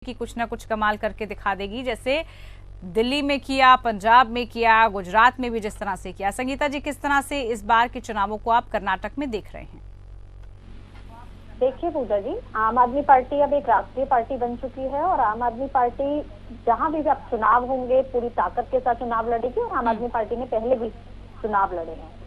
कि कुछ ना कुछ कमाल करके दिखा देगी, जैसे दिल्ली में किया, पंजाब में किया, गुजरात में भी जिस तरह से किया। संगीता जी, किस तरह से इस बार के चुनावों को आप कर्नाटक में देख रहे हैं? देखिए पूजा जी, आम आदमी पार्टी अब एक राष्ट्रीय पार्टी बन चुकी है और आम आदमी पार्टी जहां भी अब चुनाव होंगे पूरी ताकत के साथ चुनाव लड़ेगी और आम आदमी पार्टी ने पहले भी चुनाव लड़े हैं।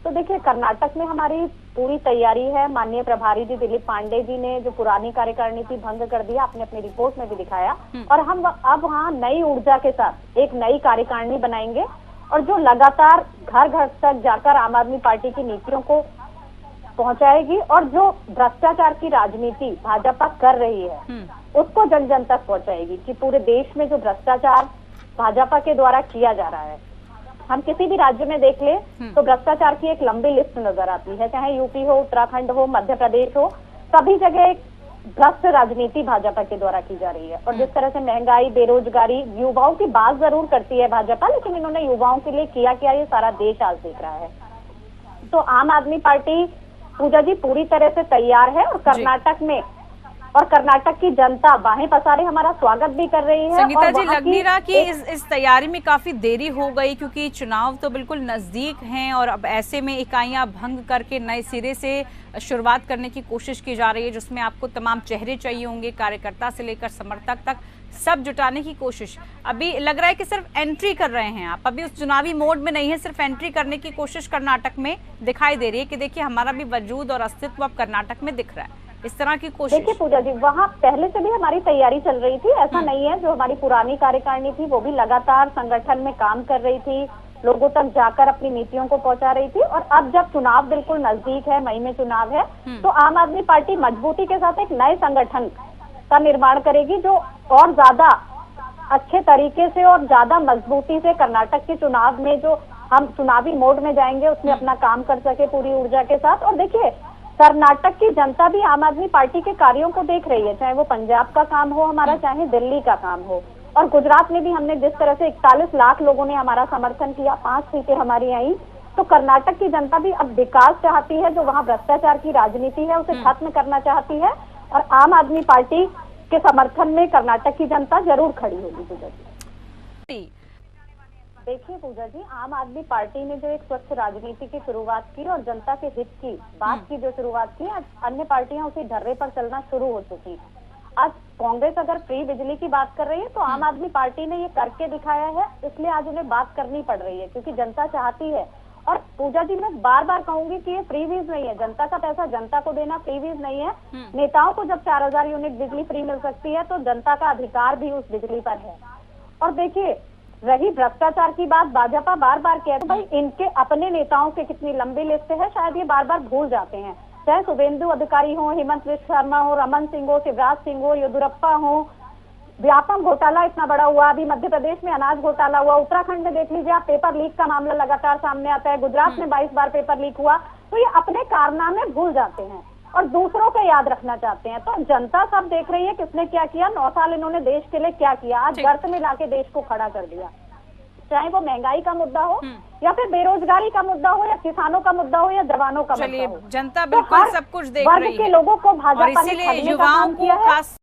तो देखिए, कर्नाटक में हमारी पूरी तैयारी है। माननीय प्रभारी जी दिलीप पांडे जी ने जो पुरानी कार्यकारिणी थी भंग कर दिया, आपने अपनी रिपोर्ट में भी दिखाया, और हम अब वहाँ नई ऊर्जा के साथ एक नई कार्यकारिणी बनाएंगे और जो लगातार घर घर तक जाकर आम आदमी पार्टी की नीतियों को पहुंचाएगी और जो भ्रष्टाचार की राजनीति भाजपा कर रही है उसको जन जन तक पहुंचाएगी कि पूरे देश में जो भ्रष्टाचार भाजपा के द्वारा किया जा रहा है, हम किसी भी राज्य में देख ले तो भ्रष्टाचार की एक लंबी लिस्ट नजर आती है, चाहे यूपी हो, उत्तराखंड हो, मध्य प्रदेश हो, सभी जगह एक भ्रष्ट राजनीति भाजपा के द्वारा की जा रही है। और जिस तरह से महंगाई, बेरोजगारी, युवाओं की बात जरूर करती है भाजपा, लेकिन इन्होंने युवाओं के लिए किया क्या ये सारा देश आज देख रहा है। तो आम आदमी पार्टी पूजा जी पूरी तरह से तैयार है और कर्नाटक की जनता बाहें पसारे हमारा स्वागत भी कर रही है। संगीता जी, लग नहीं रहा कि इस तैयारी में काफी देरी हो गई, क्योंकि चुनाव तो बिल्कुल नजदीक हैं और अब ऐसे में इकाइयां भंग करके नए सिरे से शुरुआत करने की कोशिश की जा रही है, जिसमें आपको तमाम चेहरे चाहिए होंगे, कार्यकर्ता से लेकर समर्थक तक सब जुटाने की कोशिश। अभी लग रहा है कि सिर्फ एंट्री कर रहे हैं आप, अभी उस चुनावी मोड में नहीं है, सिर्फ एंट्री करने की कोशिश कर्नाटक में दिखाई दे रही है कि देखिए हमारा भी वजूद और अस्तित्व अब कर्नाटक में दिख रहा है, इस तरह की कोशिश। देखिए पूजा जी, वहाँ पहले से भी हमारी तैयारी चल रही थी, ऐसा नहीं है। जो हमारी पुरानी कार्यकारिणी थी वो भी लगातार संगठन में काम कर रही थी, लोगों तक जाकर अपनी नीतियों को पहुंचा रही थी। और अब जब चुनाव बिल्कुल नजदीक है, मई में चुनाव है, तो आम आदमी पार्टी मजबूती के साथ एक नए संगठन का निर्माण करेगी जो और ज्यादा अच्छे तरीके से और ज्यादा मजबूती से कर्नाटक के चुनाव में जो हम चुनावी मोड में जाएंगे उसमें अपना काम कर सके पूरी ऊर्जा के साथ। और देखिए, कर्नाटक की जनता भी आम आदमी पार्टी के कार्यों को देख रही है, चाहे वो पंजाब का काम हो हमारा, चाहे दिल्ली का काम हो। और गुजरात में भी हमने जिस तरह से 41 लाख लोगों ने हमारा समर्थन किया, 5 सीटें हमारी आई, तो कर्नाटक की जनता भी अब विकास चाहती है। जो वहाँ भ्रष्टाचार की राजनीति है उसे खत्म करना चाहती है और आम आदमी पार्टी के समर्थन में कर्नाटक की जनता जरूर खड़ी होगी। पूजा जी, देखिए पूजा जी, आम आदमी पार्टी ने जो एक स्वच्छ राजनीति की शुरुआत की और जनता के हित की बात की जो शुरुआत की, आज अन्य पार्टियां उसी ढर्रे पर चलना शुरू हो चुकी। आज कांग्रेस अगर फ्री बिजली की बात कर रही है तो आम आदमी पार्टी ने ये करके दिखाया है, इसलिए आज उन्हें बात करनी पड़ रही है क्योंकि जनता चाहती है। और पूजा जी, मैं बार बार कहूंगी कि ये फ्री वीज नहीं है, जनता का पैसा जनता को देना फ्री वीज नहीं है। नेताओं को जब 4000 यूनिट बिजली फ्री मिल सकती है तो जनता का अधिकार भी उस बिजली पर है। और देखिए, रही भ्रष्टाचार की बात, भाजपा बार बार कहते हैं भाई इनके अपने नेताओं की कितनी लंबी लिस्ट है, शायद ये बार बार भूल जाते हैं। चाहे शुभेंदु अधिकारी हो, हेमंत विश्व शर्मा हो, रमन सिंह हो, शिवराज सिंह हो, येदुरप्पा हो, व्यापम घोटाला इतना बड़ा हुआ, अभी मध्य प्रदेश में अनाज घोटाला हुआ, उत्तराखंड में देख लीजिए आप, पेपर लीक का मामला लगातार सामने आता है, गुजरात में 22 बार पेपर लीक हुआ। तो ये अपने कारनामे भूल जाते हैं और दूसरों को याद रखना चाहते हैं। तो जनता सब देख रही है किसने क्या किया, 9 साल इन्होंने देश के लिए क्या किया, आज गर्त में लाके देश को खड़ा कर दिया। चाहे वो महंगाई का मुद्दा हो या फिर बेरोजगारी का मुद्दा हो या किसानों का मुद्दा हो या जवानों का मुद्दा हो, जनता बिल्कुल सब कुछ देख रही है। वर्ग के लोगों को भाजपा ने युवाओं को खास